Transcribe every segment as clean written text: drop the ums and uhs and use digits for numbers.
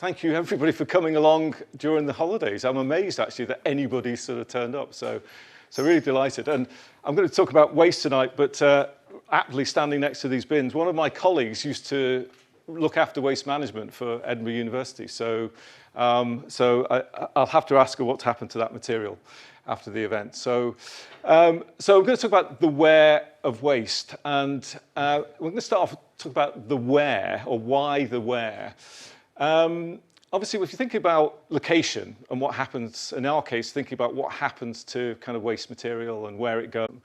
thank you everybody for coming along during the holidays. I'm amazed actually that anybody sort of turned up, so really delighted. And I'm going to talk about waste tonight, but aptly standing next to these bins, one of my colleagues used to look after waste management for Edinburgh University, so I'll have to ask her what's happened to that material after the event. So I'm going to talk about the where of waste, and we're going to start off talk about the where, or why the where. Obviously, if you think about location and what happens, in our case, thinking about what happens to kind of waste material and where it goes, you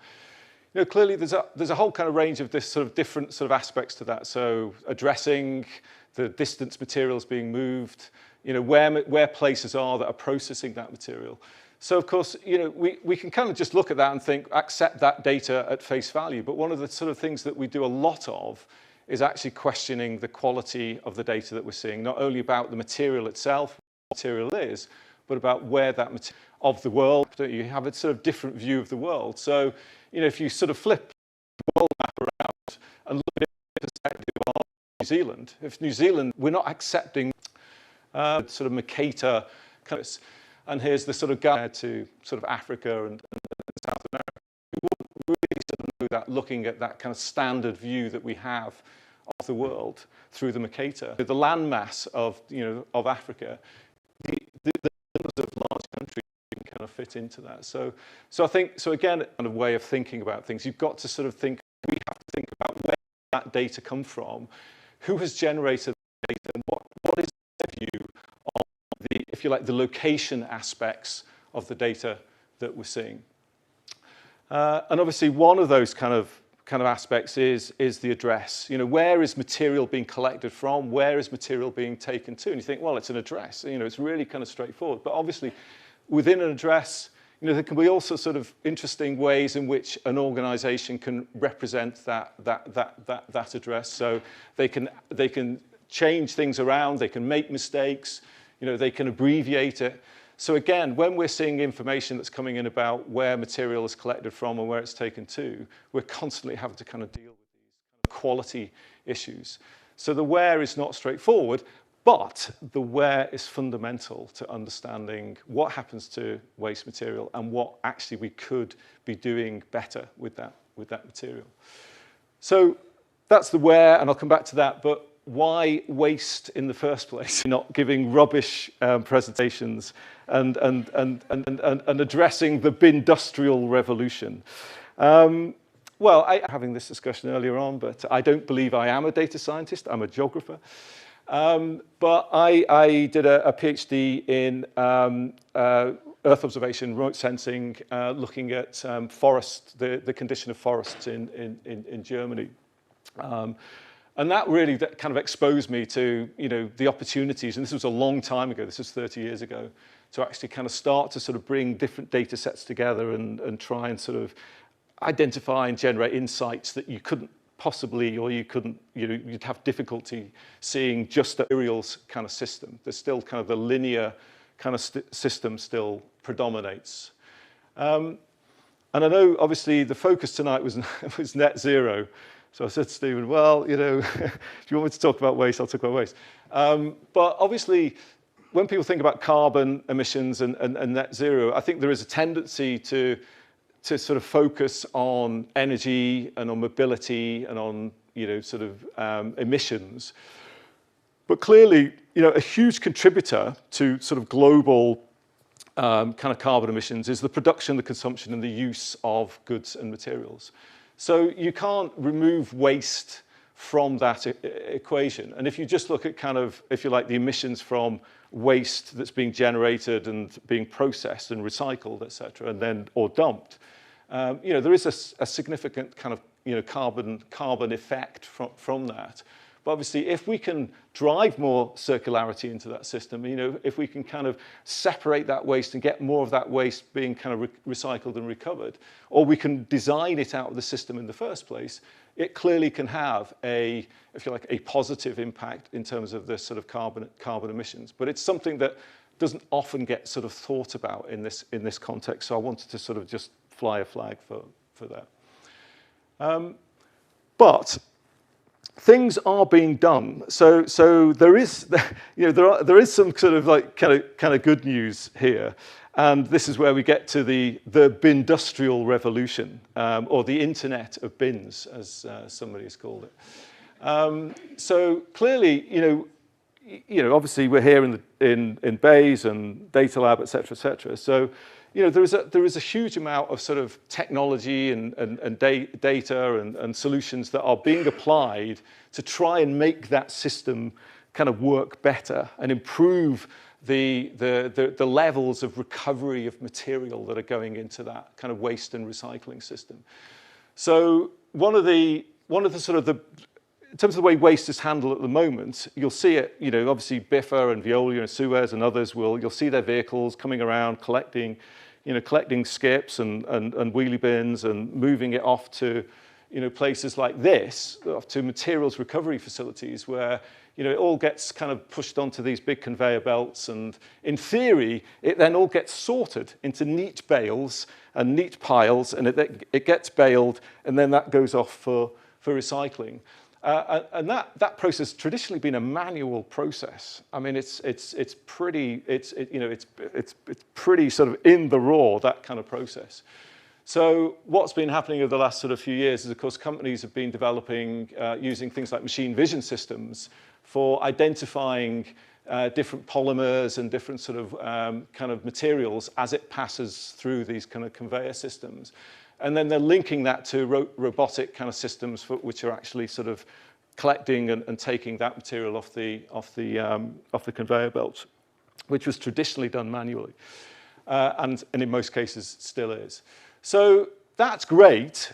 know, clearly there's a whole kind of range of this sort of different sort of aspects to that. So addressing the distance materials being moved, you know, where places are that are processing that material. So of course, you know, we can kind of just look at that and think, accept that data at face value. But one of the sort of things that we do a lot of is actually questioning the quality of the data that we're seeing, not only about the material itself, what material is, but about where that material of the world, you have a sort of different view of the world. So, you know, if you sort of flip the world map around and look at it from the perspective of New Zealand, if New Zealand, we're not accepting sort of Mercator kind of, and here's the sort of guide to sort of Africa and South America. We wouldn't really sort of know that looking at that kind of standard view that we have of the world through the Mercator. The landmass of, you know, of Africa, the numbers of large countries can kind of fit into that. So I think, so again, kind of way of thinking about things, you've got to sort of think, we have to think about where that data come from, who has generated the data, and what is their view of the, if you like, the location aspects of the data that we're seeing. And obviously one of those kind of aspects is the address. You know, where is material being collected from? Where is material being taken to? And you think, well, it's an address. You know, it's really kind of straightforward. But obviously, within an address, you know, there can be also sort of interesting ways in which an organisation can represent that address. So they can change things around. They can make mistakes. You know, they can abbreviate it. So again, when we're seeing information that's coming in about where material is collected from and where it's taken to, we're constantly having to kind of deal with these kind of quality issues. So the where is not straightforward, but the where is fundamental to understanding what happens to waste material and what actually we could be doing better with that material. So that's the where, and I'll come back to that, but why waste in the first place? Not giving rubbish presentations and addressing the bin-industrial revolution. Well, having this discussion earlier on, but I don't believe I am a data scientist. I'm a geographer. But I did a PhD in Earth observation, remote sensing, looking at forest, the condition of forests in Germany. And that really kind of exposed me to, you know, the opportunities, and this was a long time ago, this was 30 years ago, to actually kind of start to sort of bring different data sets together and try and sort of identify and generate insights that you couldn't possibly, or you couldn't, you know, you'd have difficulty seeing just the materials kind of system. There's still kind of the linear kind of system still predominates. And I know obviously the focus tonight was net zero. So I said to Stephen, well, you know, if you want me to talk about waste, I'll talk about waste. But obviously, when people think about carbon emissions and net zero, I think there is a tendency to sort of focus on energy and on mobility and on, you know, sort of emissions. But clearly, you know, a huge contributor to sort of global kind of carbon emissions is the production, the consumption, and the use of goods and materials. So you can't remove waste from that equation. And if you just look at kind of, if you like, the emissions from waste that's being generated and being processed and recycled, et cetera, and then, or dumped, you know, there is a significant kind of, you know, carbon effect from that. But obviously, if we can drive more circularity into that system, you know, if we can kind of separate that waste and get more of that waste being kind of recycled and recovered, or we can design it out of the system in the first place, it clearly can have a, if you like, a positive impact in terms of the sort of carbon emissions. But it's something that doesn't often get sort of thought about in this context. So I wanted to sort of just fly a flag for that. But things are being done. So there is, there is some sort of like kind of good news here. And this is where we get to the industrial revolution, or the internet of bins, as somebody has called it. So clearly, obviously we're here in Bayes and Data Lab, et cetera. So, there is a huge amount of sort of technology and data and solutions that are being applied to try and make that system kind of work better and improve the levels of recovery of material that are going into that kind of waste and recycling system. So one of the sort of in terms of the way waste is handled at the moment, you'll see it, obviously Biffa and Veolia and Suez and others you'll see their vehicles coming around collecting skips and wheelie bins and moving it off to, places like this, off to materials recovery facilities where, it all gets kind of pushed onto these big conveyor belts, and in theory, it then all gets sorted into neat bales and neat piles, and it gets baled, and then that goes off for recycling. And that process has traditionally been a manual process. I mean, it's pretty pretty sort of in the raw, that kind of process. So what's been happening over the last sort of few years is, of course, companies have been developing using things like machine vision systems for identifying different polymers and different sort of kind of materials as it passes through these kind of conveyor systems. And then they're linking that to robotic kind of systems which are actually sort of collecting and taking that material off the conveyor belts, which was traditionally done manually, and in most cases still is. So that's great,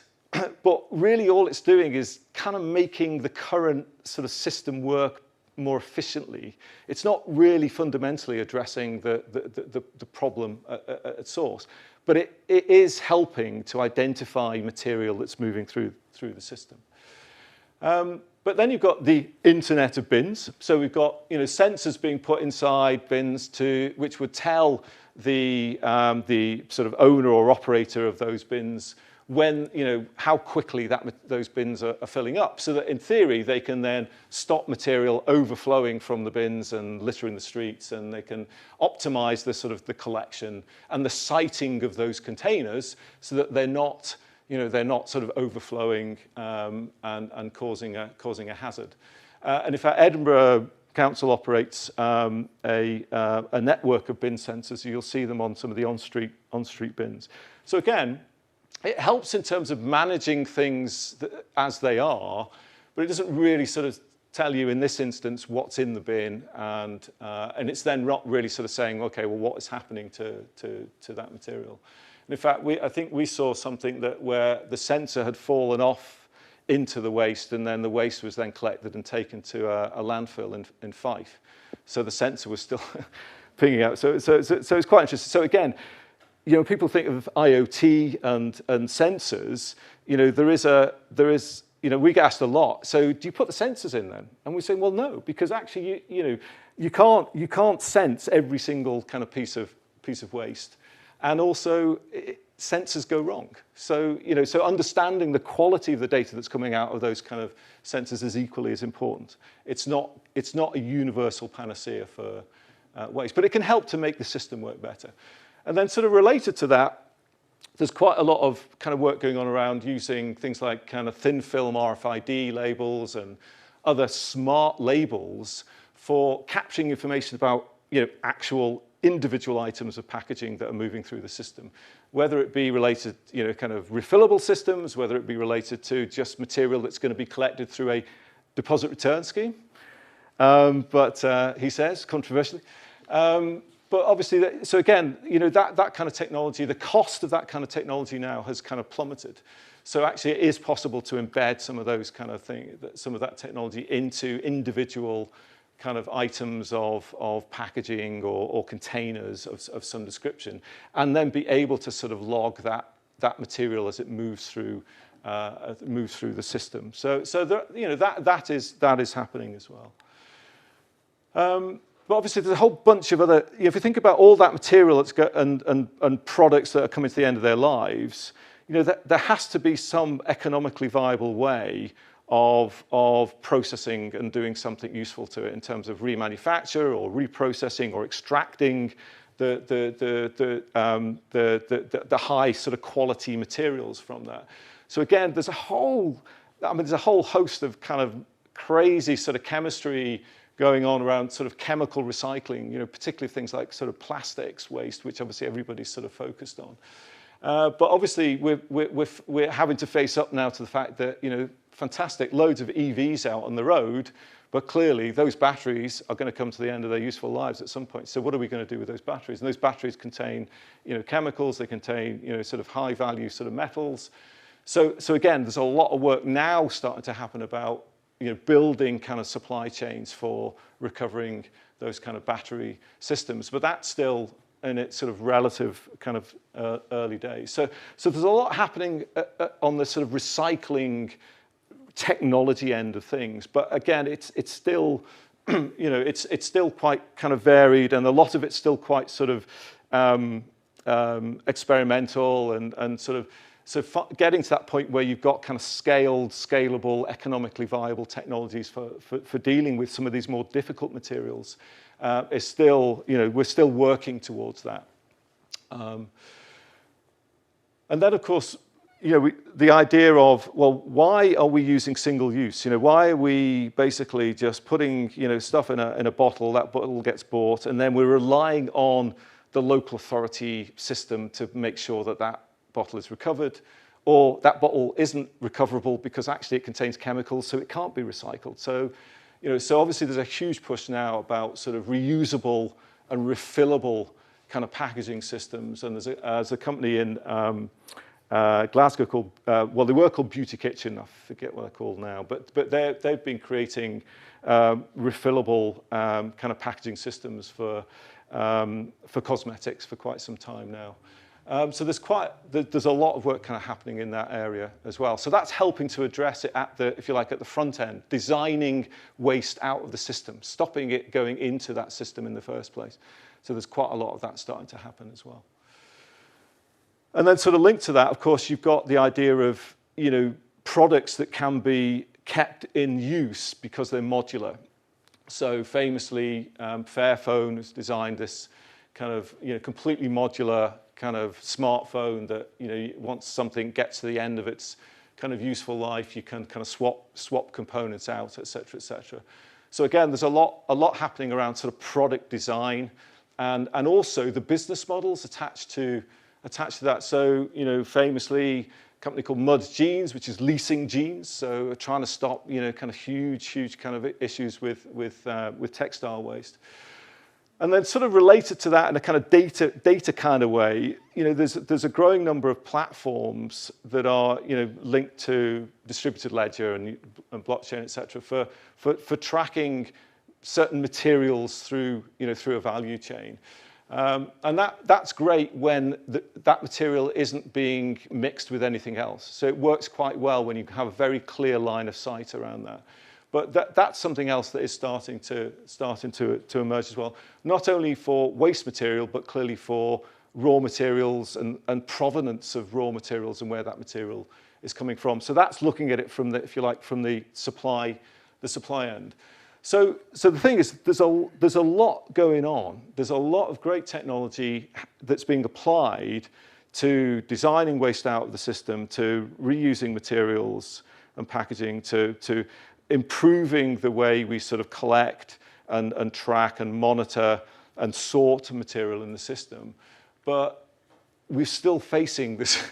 but really all it's doing is kind of making the current sort of system work more efficiently. It's not really fundamentally addressing the problem at source. But it is helping to identify material that's moving through the system. But then you've got the internet of bins. So we've got sensors being put inside bins which would tell the sort of owner or operator of those bins when how quickly those bins are filling up, so that in theory they can then stop material overflowing from the bins and littering the streets, and they can optimize the collection and the siting of those containers so that they're not sort of overflowing and causing a hazard. And in fact, Edinburgh Council operates a network of bin sensors. You'll see them on some of the on-street bins. So again, it helps in terms of managing things as they are, but it doesn't really sort of tell you in this instance what's in the bin, and it's then not really sort of saying, okay, well, what is happening to that material? And in fact, I think we saw something where the sensor had fallen off into the waste, and then the waste was then collected and taken to a landfill in Fife. So the sensor was still pinging out. So it's quite interesting. So again, people think of IoT and sensors. We get asked a lot. So do you put the sensors in then? And we say, well, no, because actually, you can't sense every single kind of piece of waste, and also sensors go wrong. So so understanding the quality of the data that's coming out of those kind of sensors is equally as important. It's not a universal panacea for waste, but it can help to make the system work better. And then sort of related to that, there's quite a lot of kind of work going on around using things like kind of thin film RFID labels and other smart labels for capturing information about actual individual items of packaging that are moving through the system, whether it be related kind of refillable systems, whether it be related to just material that's going to be collected through a deposit return scheme, but he says controversially. But obviously, so again, that kind of technology, the cost of that kind of technology now has kind of plummeted. So actually, it is possible to embed some of those kind of things, some of that technology into individual kind of items of packaging or containers of some description, and then be able to sort of log that material as it moves through the system. So that is happening as well. But obviously, there's a whole bunch of other. If you think about all that material that's and products that are coming to the end of their lives, there has to be some economically viable way of processing and doing something useful to it in terms of remanufacture or reprocessing or extracting the high sort of quality materials from that. So again, there's a whole host of kind of crazy sort of chemistry going on around sort of chemical recycling, particularly things like sort of plastics waste, which obviously everybody's sort of focused on. But obviously we're having to face up now to the fact that, fantastic, loads of EVs out on the road, but clearly those batteries are going to come to the end of their useful lives at some point. So what are we going to do with those batteries? And those batteries contain, chemicals, they contain, sort of high value sort of metals. So again, there's a lot of work now starting to happen about, building kind of supply chains for recovering those kind of battery systems. But that's still in its sort of relative kind of early days. So there's a lot happening on the sort of recycling technology end of things. But again, it's still, it's still quite kind of varied, and a lot of it's still quite sort of experimental and sort of, so getting to that point where you've got kind of scalable, economically viable technologies for dealing with some of these more difficult materials is still, we're still working towards that. And then, of course, the idea of, well, why are we using single use? Why are we basically just putting, stuff in a bottle, that bottle gets bought, and then we're relying on the local authority system to make sure that that bottle is recovered, or that bottle isn't recoverable because actually it contains chemicals, so it can't be recycled. So, so obviously there's a huge push now about sort of reusable and refillable kind of packaging systems. And there's a company in Glasgow called, well, they were called Beauty Kitchen. I forget what they're called now, but they've been creating refillable kind of packaging systems for cosmetics for quite some time now. So there's a lot of work kind of happening in that area as well. So that's helping to address it at the, if you like, at the front end, designing waste out of the system, stopping it going into that system in the first place. So there's quite a lot of that starting to happen as well. And then sort of linked to that, of course, you've got the idea of, products that can be kept in use because they're modular. So famously, Fairphone has designed this kind of, completely modular kind of smartphone that, once something gets to the end of its kind of useful life, you can kind of swap components out, et cetera, et cetera. So again, there's a lot happening around sort of product design and also the business models attached to that. So, famously, a company called Mud Jeans, which is leasing jeans. So we're trying to stop, kind of huge kind of issues with textile waste. And then sort of related to that in a kind of data kind of way, there's a growing number of platforms that are, linked to distributed ledger and blockchain, et cetera, for tracking certain materials through a value chain. And that's great when that material isn't being mixed with anything else. So it works quite well when you have a very clear line of sight around that. But that's something else that is starting to emerge as well, not only for waste material, but clearly for raw materials and provenance of raw materials and where that material is coming from. So that's looking at it from the, if you like, from the supply end. So the thing is, there's a lot going on. There's a lot of great technology that's being applied to designing waste out of the system, to reusing materials and packaging, to improving the way we sort of collect and track and monitor and sort material in the system. But we're still facing this,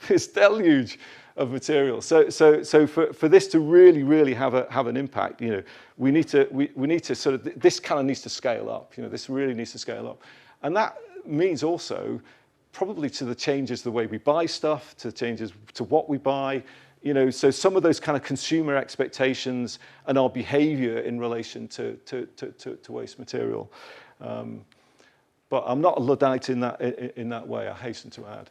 this deluge of material. So for this to really have an impact, we need to sort of, this kind of needs to scale up. This really needs to scale up. And that means also probably to the changes the way we buy stuff, to changes to what we buy, so some of those kind of consumer expectations and our behavior in relation to waste material. But I'm not a Luddite in that way, I hasten to add.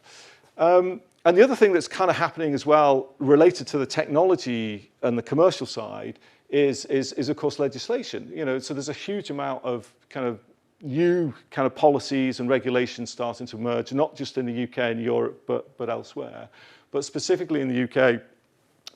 And the other thing that's kind of happening as well, related to the technology and the commercial side, is of course legislation. So there's a huge amount of kind of new kind of policies and regulations starting to emerge, not just in the UK and Europe, but elsewhere. But specifically in the UK,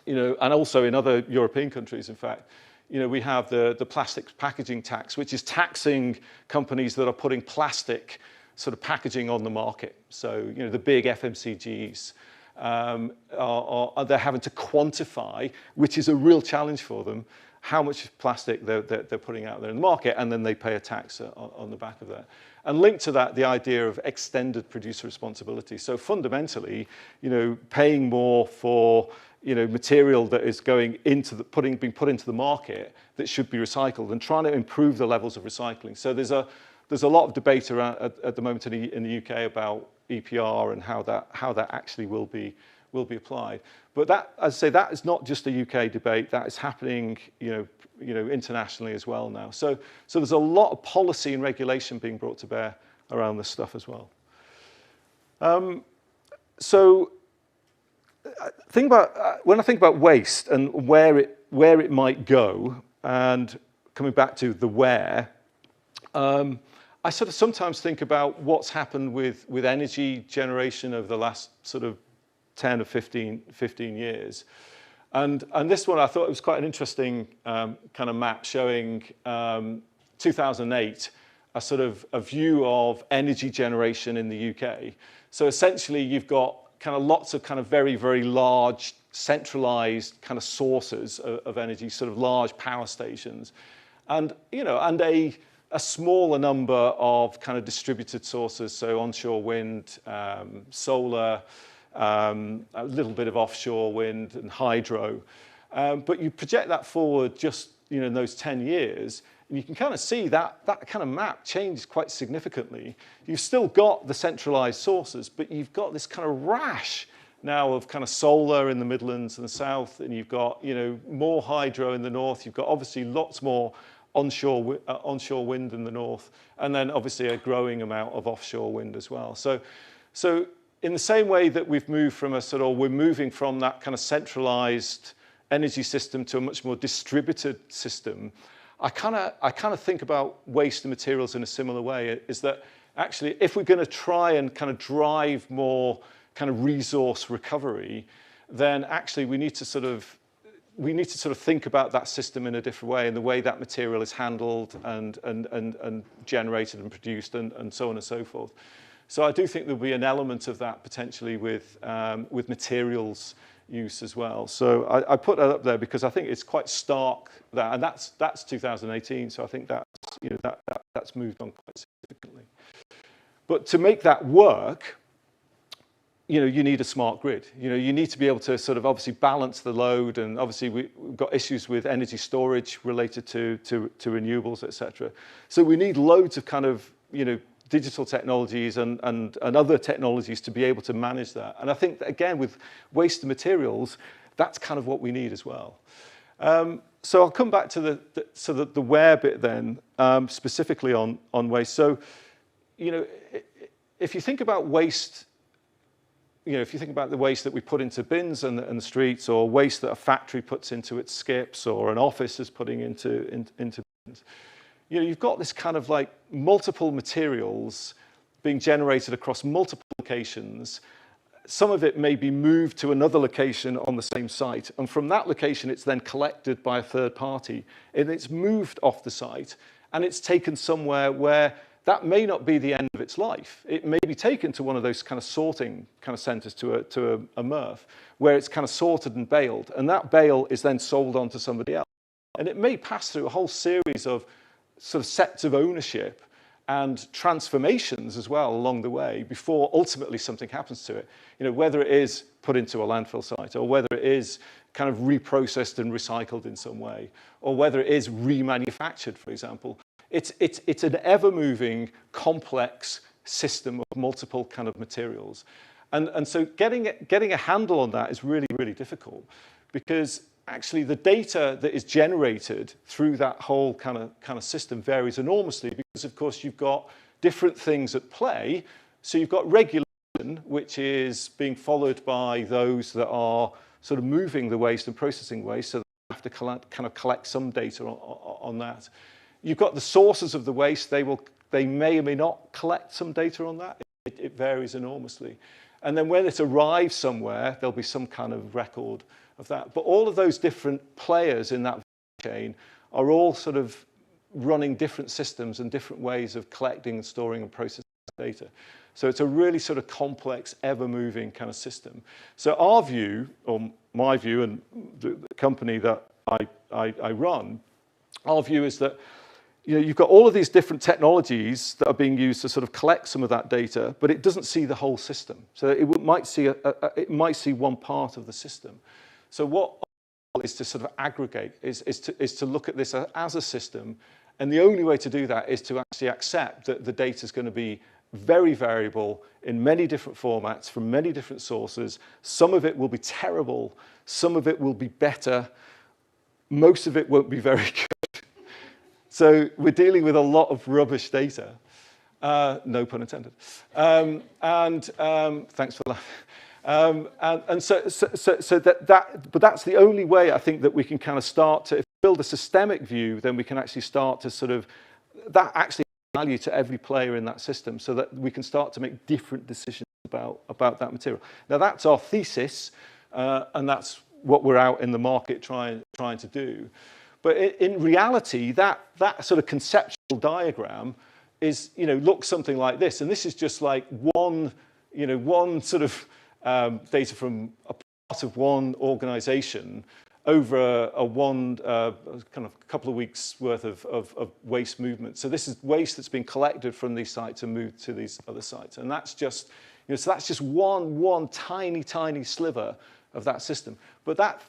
and also in other European countries, in fact, we have the plastics packaging tax, which is taxing companies that are putting plastic sort of packaging on the market. So, the big FMCGs, they're having to quantify, which is a real challenge for them, how much plastic they're putting out there in the market, and then they pay a tax on the back of that. And linked to that, the idea of extended producer responsibility. So fundamentally, paying more for material that is going into being put into the market that should be recycled, and trying to improve the levels of recycling. So there's a lot of debate around at the moment in the UK about EPR and how that actually will be applied. But that, as I say, that is not just a UK debate. That is happening, internationally as well now. So there's a lot of policy and regulation being brought to bear around this stuff as well. So when I think about waste and where it might go, and coming back to the where, I sort of sometimes think about what's happened with energy generation over the last sort of 10 or 15 years. And this one, I thought it was quite an interesting kind of map showing 2008, a sort of a view of energy generation in the UK. So essentially, you've got kind of lots of kind of very, very large, centralized kind of sources of energy, sort of large power stations. And, and a smaller number of kind of distributed sources, so onshore wind, solar, a little bit of offshore wind and hydro. But you project that forward just, in those 10 years, and you can kind of see that kind of map changed quite significantly. You've still got the centralized sources, but you've got this kind of rash now of kind of solar in the Midlands and the south, and you've got, more hydro in the north. You've got obviously lots more onshore wind in the north, and then obviously a growing amount of offshore wind as well. So in the same way that we're moving from that kind of centralized energy system to a much more distributed system, I kind of think about waste and materials in a similar way, is that actually if we're going to try and kind of drive more kind of resource recovery, then actually we need to sort of think about that system in a different way, and the way that material is handled and generated and produced and so on and so forth. So I do think there'll be an element of that potentially with materials use as well. So I put that up there because I think it's quite stark that, and that's 2018. So I think that's moved on quite significantly. But to make that work, you need a smart grid. You need to be able to sort of obviously balance the load, and obviously we've got issues with energy storage related to renewables, etc. So we need loads of kind of digital technologies and other technologies to be able to manage that. And I think that, again, with waste and materials, that's kind of what we need as well. So I'll come back to the where bit then, specifically on waste. So, if you think about waste, if you think about the waste that we put into bins and the streets, or waste that a factory puts into its skips, or an office is putting into bins, you've got this kind of like multiple materials being generated across multiple locations. Some of it may be moved to another location on the same site, and from that location it's then collected by a third party, and it's moved off the site, and it's taken somewhere where that may not be the end of its life. It may be taken to one of those kind of sorting kind of centres, to a MRF, where it's kind of sorted and baled, and that bale is then sold on to somebody else. And it may pass through a whole series of sort of sets of ownership and transformations as well along the way before ultimately something happens to it. Whether it is put into a landfill site, or whether it is kind of reprocessed and recycled in some way, or whether it is remanufactured, for example. It's an ever-moving, complex system of multiple kind of materials. And so getting a handle on that is really, really difficult, because actually the data that is generated through that whole kind of system varies enormously, because of course you've got different things at play. So you've got regulation, which is being followed by those that are sort of moving the waste and processing waste, so they have to collect some data on that. You've got the sources of the waste. They may or may not collect some data on that. It varies enormously. And then when it arrives somewhere, there'll be some kind of record of that. But all of those different players in that chain are all sort of running different systems and different ways of collecting and storing and processing data. So it's a really sort of complex, ever-moving kind of system. So our view, or my view, and the company that I run, our view is that you've got all of these different technologies that are being used to sort of collect some of that data, but it doesn't see the whole system. So it might see one part of the system. So what is to sort of aggregate, is to look at this as a system, and the only way to do that is to actually accept that the data is going to be very variable in many different formats from many different sources. Some of it will be terrible, some of it will be better, most of it won't be very good. So we're dealing with a lot of rubbish data, no pun intended. Thanks for that. But that's the only way I think that we can kind of start to, if we build a systemic view, then we can actually start to sort of, that actually adds value to every player in that system so that we can start to make different decisions about that material. Now that's our thesis, and that's what we're out in the market trying to do. But in reality, that sort of conceptual diagram is, looks something like this. And this is just like one sort of data from a part of one organization over a kind of couple of weeks worth of waste movement. So this is waste that's been collected from these sites and moved to these other sites. And that's just, so that's just one tiny sliver of that system. But that,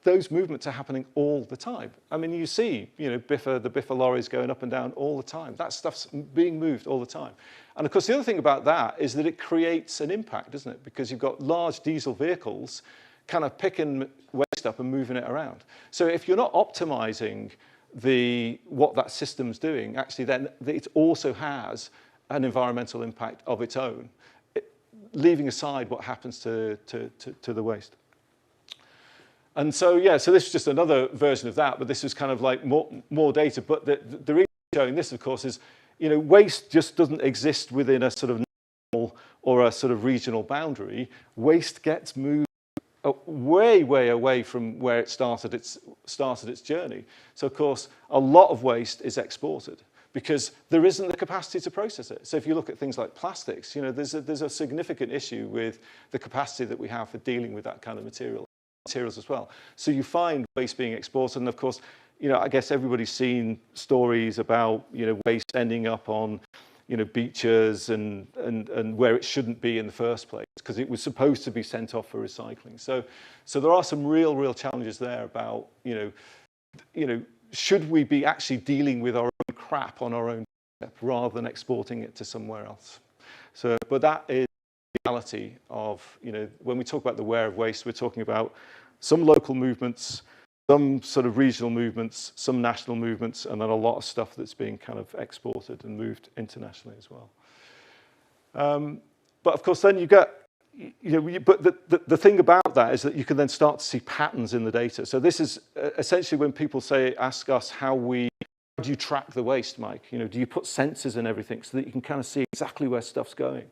those movements are happening all the time. I mean, you see, the Biffa lorries going up and down all the time. That stuff's being moved all the time. And of course, the other thing about that is that it creates an impact, doesn't it? Because you've got large diesel vehicles kind of picking waste up and moving it around. So if you're not optimizing what that system's doing, actually then it also has an environmental impact of its own, leaving aside what happens to the waste. And so, yeah, so this is just another version of that, but this is kind of like more data. But the reason I'm showing this, of course, is, waste just doesn't exist within a sort of national or a sort of regional boundary. Waste gets moved way away from where it started its journey. So, of course, a lot of waste is exported because there isn't the capacity to process it. So if you look at things like plastics, there's a significant issue with the capacity that we have for dealing with that kind of materials as well. So you find waste being exported, and of course, I guess everybody's seen stories about, waste ending up on, beaches and where it shouldn't be in the first place because it was supposed to be sent off for recycling. So there are some real challenges there about, should we be actually dealing with our own crap on our own step rather than exporting it to somewhere else? So, but that is the reality of, when we talk about the where of waste, we're talking about some local movements, some sort of regional movements, some national movements, and then a lot of stuff that's being kind of exported and moved internationally as well. But of course, then you get, but the thing about that is that you can then start to see patterns in the data. So this is essentially when people ask us how do you track the waste, Mike? Do you put sensors and everything so that you can kind of see exactly where stuff's going?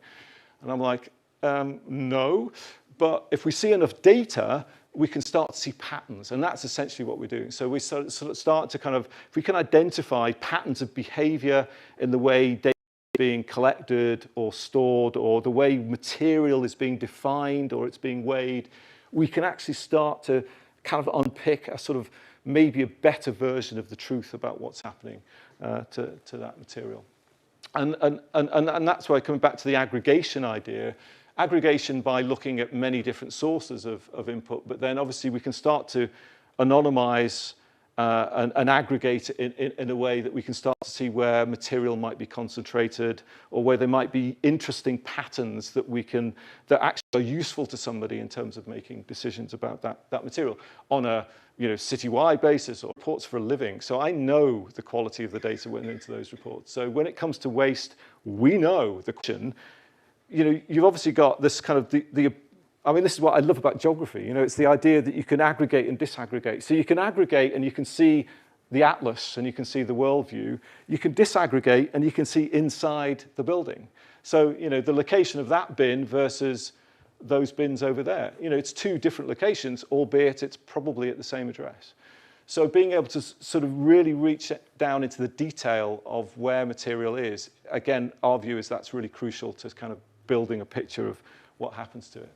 And I'm like, no, but if we see enough data, we can start to see patterns, and that's essentially what we're doing. So we sort of start to kind of, if we can identify patterns of behavior in the way data is being collected or stored, or the way material is being defined or it's being weighed, we can actually start to kind of unpick a sort of maybe a better version of the truth about what's happening to that material. And that's why, coming back to the aggregation idea, aggregation by looking at many different sources of input, but then obviously we can start to anonymize and aggregate in a way that we can start to see where material might be concentrated or where there might be interesting patterns that actually are useful to somebody in terms of making decisions about that material on a citywide basis or reports for a living. So I know the quality of the data went into those reports. So when it comes to waste, we know the question. You've obviously got this kind of I mean, this is what I love about geography. It's the idea that you can aggregate and disaggregate. So you can aggregate and you can see the atlas and you can see the worldview. You can disaggregate and you can see inside the building. So, the location of that bin versus those bins over there. You know, it's 2 different locations, albeit it's probably at the same address. So being able to sort of really reach down into the detail of where material is, again, our view is that's really crucial to kind of building a picture of what happens to it.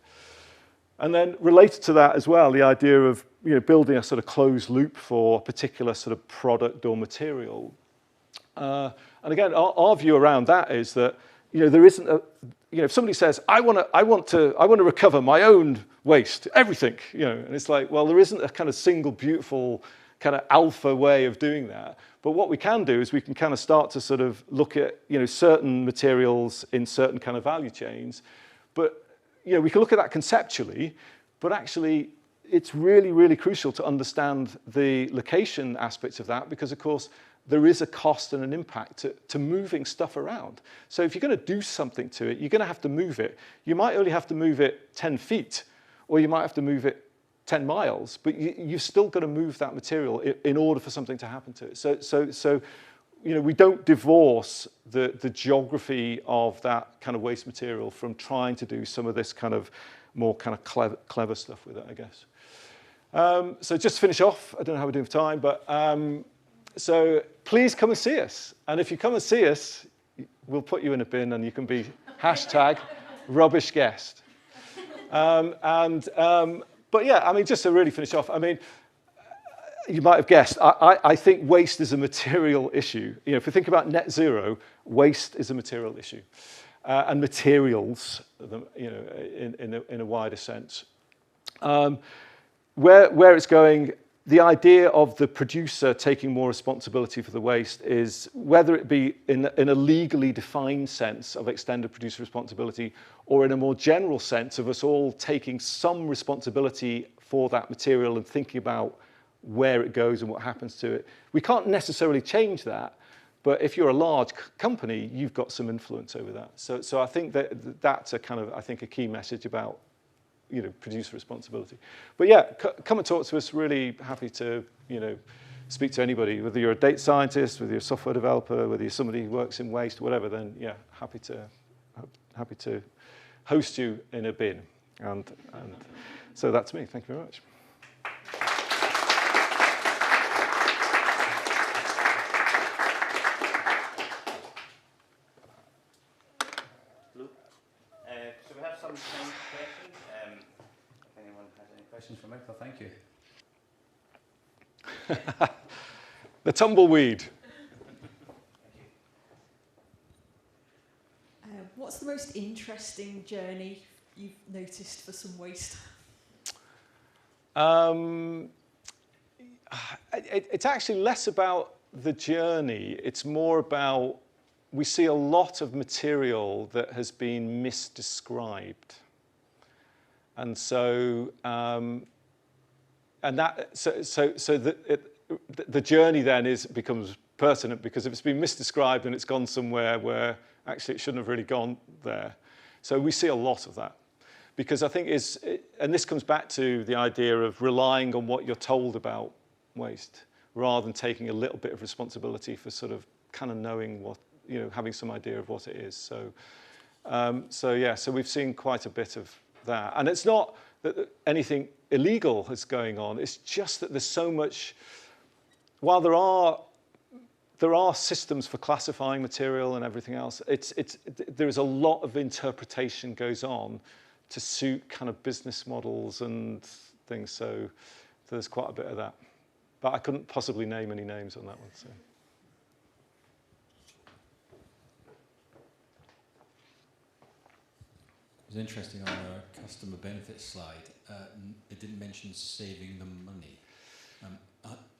And then related to that as well, the idea of, you know, building a sort of closed loop for a particular sort of product or material. And again, our view around that is that, you know, there isn't a, you know, if somebody says, I want to recover my own waste, everything, you know, and it's like, well, there isn't a kind of single beautiful kind of alpha way of doing that. But what we can do is we can kind of start to sort of look at, you know, certain materials in certain kind of value chains. But, you know, we can look at that conceptually, but actually it's really, really crucial to understand the location aspects of that, because of course there is a cost and an impact to moving stuff around. So if you're going to do something to it, you're going to have to move it. You might only have to move it 10 feet, or you might have to move it 10 miles, but you've still got to move that material in order for something to happen to it. So you know, we don't divorce the geography of that kind of waste material from trying to do some of this kind of more kind of clever stuff with it, I guess. So just to finish off, I don't know how we're doing for time, but so please come and see us. And if you come and see us, we'll put you in a bin and you can be #rubbishguest. But yeah, I mean, just to really finish off, I mean, you might have guessed, I think waste is a material issue. You know, if we think about net zero, waste is a material issue. And materials, you know, in a wider sense. Where it's going, the idea of the producer taking more responsibility for the waste is, whether it be in a legally defined sense of extended producer responsibility, or in a more general sense of us all taking some responsibility for that material and thinking about where it goes and what happens to it. We can't necessarily change that, but if you're a large company, you've got some influence over that. So I think that's a kind of, I think, a key message about, you know, producer responsibility. But yeah, come and talk to us. Really happy to, you know, speak to anybody, whether you're a data scientist, whether you're a software developer, whether you're somebody who works in waste, whatever, then yeah, happy to host you in a bin. And so that's me. Thank you very much. So we have some time for questions. If anyone has any questions for Michael, thank you. The tumbleweed. What's the most interesting journey you've noticed for some waste? It's actually less about the journey. It's more about, we see a lot of material that has been misdescribed. And so, the journey then becomes pertinent, because if it's been misdescribed and it's gone somewhere where actually it shouldn't have really gone there. So we see a lot of that. Because I think and this comes back to the idea of relying on what you're told about waste, rather than taking a little bit of responsibility for sort of kind of knowing what, you know, having some idea of what it is. So we've seen quite a bit of that. And it's not that anything illegal is going on, it's just that there's so much, while there are systems for classifying material and everything else, there is a lot of interpretation goes on to suit kind of business models and things. So there's quite a bit of that. But I couldn't possibly name any names on that one. So. It was interesting on the customer benefits slide, it didn't mention saving them money.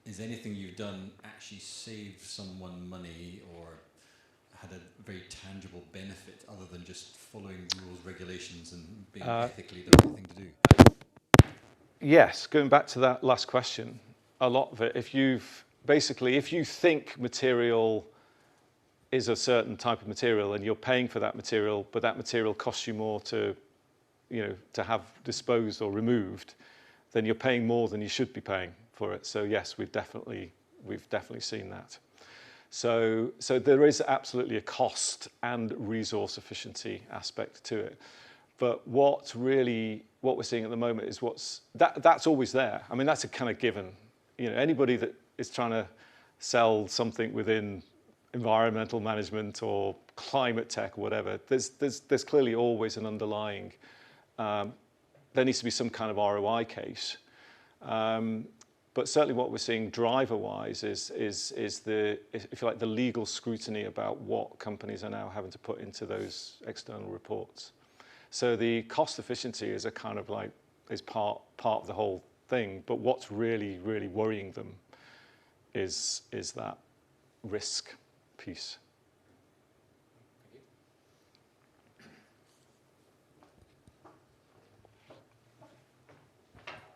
Is anything you've done actually saved someone money or had a very tangible benefit other than just following rules, regulations and being ethically the right thing to do? Yes, going back to that last question, a lot of it, if you think material is a certain type of material and you're paying for that material, but that material costs you more to have disposed or removed, then you're paying more than you should be paying for it. So yes, we've definitely seen that. So there is absolutely a cost and resource efficiency aspect to it. But what we're seeing at the moment is that's always there. I mean, that's a kind of given. You know, anybody that is trying to sell something within environmental management or climate tech or whatever, there's clearly always an underlying, there needs to be some kind of ROI case. But certainly what we're seeing driver-wise is the, if you like, the legal scrutiny about what companies are now having to put into those external reports. So the cost efficiency is a kind of like, is part of the whole thing, but what's really, really worrying them is that risk piece.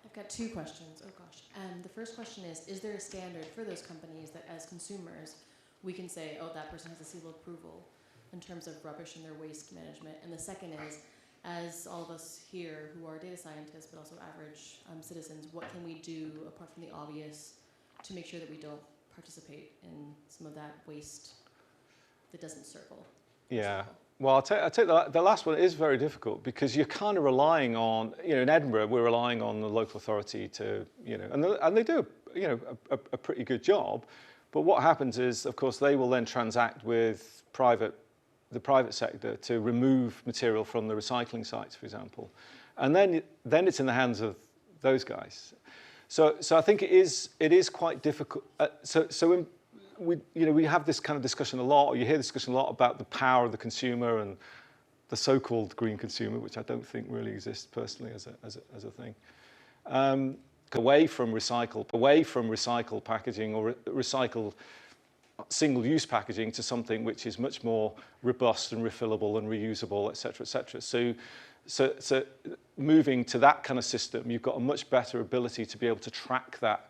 I've got two questions. Oh gosh. The first question is there a standard for those companies that as consumers we can say, oh, that person has a seal of approval in terms of rubbish and their waste management? And the second is, as all of us here who are data scientists but also average citizens, what can we do apart from the obvious to make sure that we don't participate in some of that waste that doesn't circle? Yeah. Well, I'll take the last one is very difficult because you're kind of relying on, you know, in Edinburgh, we're relying on the local authority to, you know, and they do, you know, a pretty good job. But what happens is, of course, they will then transact with the private sector to remove material from the recycling sites, for example. And then it's in the hands of those guys. So I think it is quite difficult. We have this kind of discussion a lot, or you hear this discussion a lot about the power of the consumer and the so-called green consumer, which I don't think really exists personally as a thing. Away from recycled packaging or recycled single-use packaging to something which is much more robust and refillable and reusable, et cetera, et cetera. So moving to that kind of system, you've got a much better ability to be able to track that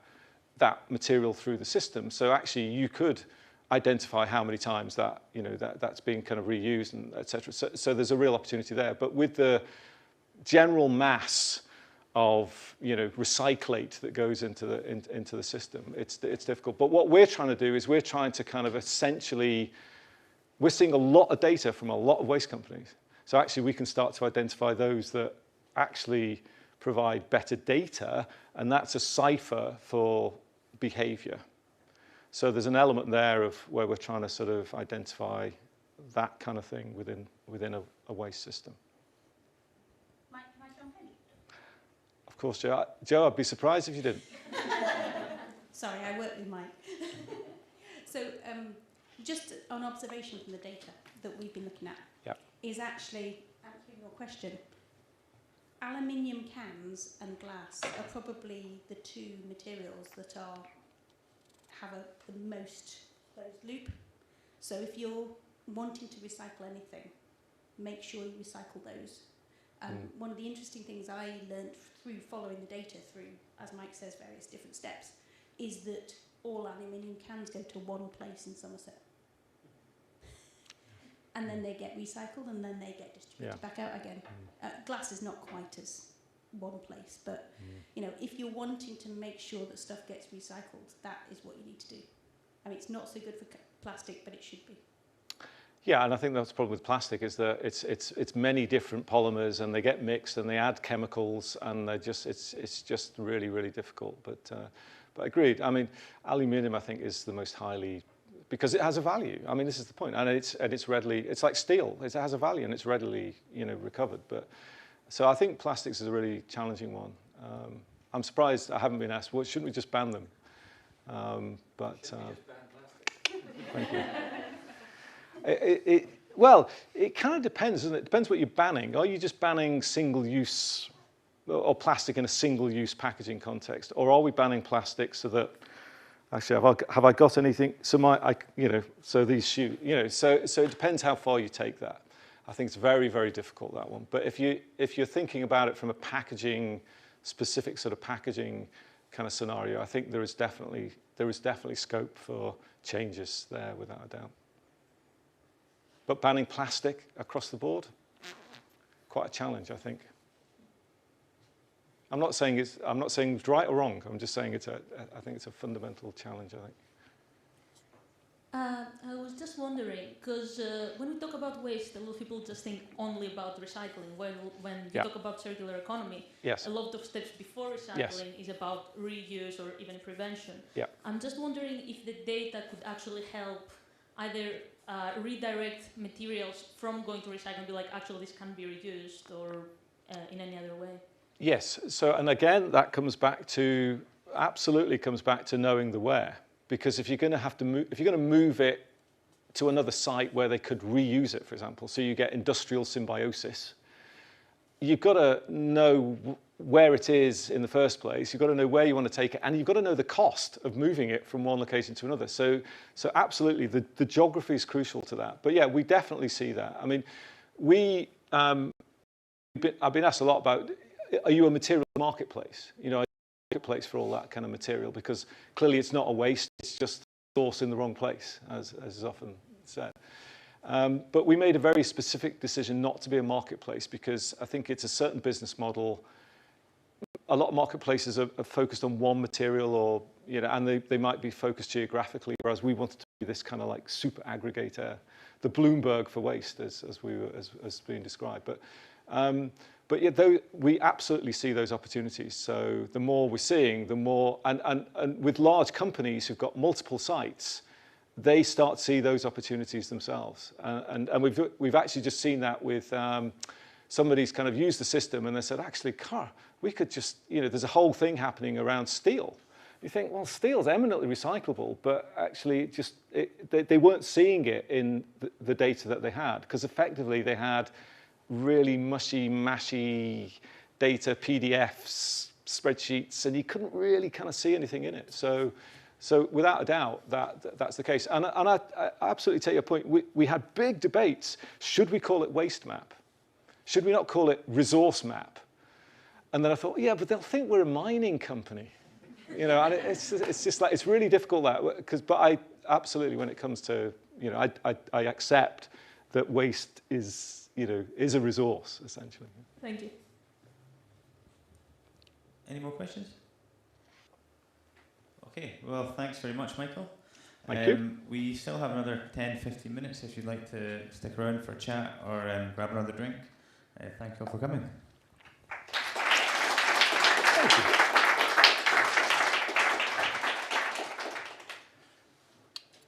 material through the system. So actually you could identify how many times that's being kind of reused and et cetera. So there's a real opportunity there. But with the general mass of, you know, recyclate that goes into the system, it's difficult. But what we're trying to do is we're trying to kind of essentially, we're seeing a lot of data from a lot of waste companies. So actually we can start to identify those that actually provide better data, and that's a cipher for behavior. So there's an element there of where we're trying to sort of identify that kind of thing within a waste system. Mike, can I jump in? Of course, Joe, I'd be surprised if you didn't. Sorry, I work with Mike. So just an observation from the data that we've been looking at is actually answering your question. Aluminium cans and glass are probably the two materials that have the most closed loop. So if you're wanting to recycle anything, make sure you recycle those. One of the interesting things I learned through following the data through, as Mike says, various different steps, is that all aluminium cans go to one place in Somerset. And then they get recycled and then they get distributed back out again. Glass is not quite as one place, but you know, if you're wanting to make sure that stuff gets recycled, that is what you need to do. I mean, it's not so good for plastic, but it should be. Yeah, and I think that's the problem with plastic is that it's many different polymers and they get mixed and they add chemicals and it's just really, really difficult. But agreed. I mean, aluminium I think is the most highly, because it has a value. I mean, this is the point, and it's readily, it's like steel. It has a value and it's readily, you know, recovered. But so I think plastics is a really challenging one. I'm surprised I haven't been asked, well, shouldn't we just ban them? Thank you. Well, it kind of depends, doesn't it? It depends what you're banning. Are you just banning single-use or plastic in a single-use packaging context, or are we banning plastic so that actually have I got anything? So these shoes, you know. So it depends how far you take that. I think it's very, very difficult, that one. But if you're thinking about it from a packaging, specific sort of packaging kind of scenario, I think there is definitely scope for changes there, without a doubt. But banning plastic across the board, quite a challenge, I think. I'm not saying it's right or wrong. I'm just saying I think it's a fundamental challenge, I think. I was just wondering, because when we talk about waste, a lot of people just think only about recycling. When you talk about circular economy, Yes. a lot of steps before recycling is about reuse or even prevention. Yeah. I'm just wondering if the data could actually help either redirect materials from going to recycling and be like, actually, this can be reused, or in any other way. Yes. So, and again, that comes back to, absolutely comes back to knowing the where. Because if you're going to have to move, if you're going to move it to another site where they could reuse it, for example, so you get industrial symbiosis, you've got to know where it is in the first place. You've got to know where you want to take it, and you've got to know the cost of moving it from one location to another. So absolutely, the geography is crucial to that. But yeah, we definitely see that. I mean, I've been asked a lot about, are you a material marketplace? You know, marketplace for all that kind of material, because clearly it's not a waste, it's just source in the wrong place, as is often said. But we made a very specific decision not to be a marketplace, because I think it's a certain business model. A lot of marketplaces are focused on one material, or, you know, and they might be focused geographically, whereas we wanted to be this kind of like super aggregator, the Bloomberg for waste, as being described. But yeah, we absolutely see those opportunities. So the more we're seeing, the more, and with large companies who've got multiple sites, they start to see those opportunities themselves. And we've actually just seen that with somebody's kind of used the system, and they said, actually, we could just, you know, there's a whole thing happening around steel. You think, well, steel's eminently recyclable, but actually they weren't seeing it in the data that they had, because effectively they had really mushy, mashy data, PDFs, spreadsheets, and you couldn't really kind of see anything in it. So without a doubt, that's the case. And I absolutely take your point. We had big debates. Should we call it waste map? Should we not call it resource map? And then I thought, yeah, but they'll think we're a mining company. You know, and it's just like, it's really difficult but I absolutely, when it comes to, you know, I accept that waste is, you know, is a resource, essentially. Thank you. Any more questions? Okay, well, thanks very much, Michael. Thank you. We still have another 10-15 minutes if you'd like to stick around for a chat or grab another drink. Thank you all for coming.